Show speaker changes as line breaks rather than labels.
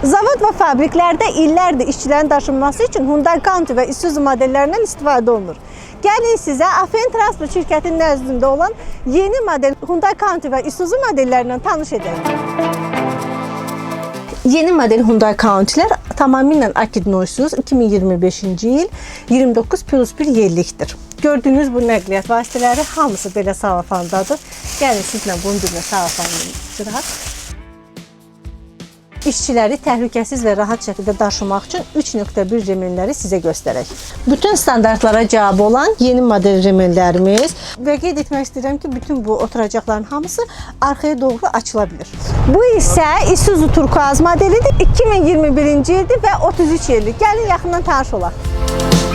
Zavod və fabriklərdə illərdir işçilərin daşınması üçün Hyundai Countach və Isuzu modellərindən istifadə olunur. Gəlin sizə AFN Transport şirkətinin nəzdində olan yeni model Hyundai Countach və Isuzu modellərindən tanış edək. Yeni model Hyundai Countach'lər tamamilə akid noysuz 2025-ci il 29+1 yerlikdir. Gördüyünüz bu nəqliyyat vasitələri hamısı belə salafandadır. Gəlin sizlə bunun birinə salafanlayırıq. İşçiləri təhlükəsiz və rahat şəkildə daşımaq üçün 3.1 remenləri sizə göstərək. Bütün standartlara cavab olan yeni model remenlərimiz və qeyd etmək istəyirəm ki, bütün bu oturacaqların hamısı arxaya doğru açıla bilir. Bu isə Isuzu Turkuaz modelidir. 2021-ci ildir və 33 yerlik. Gəlin yaxından tanış olaq.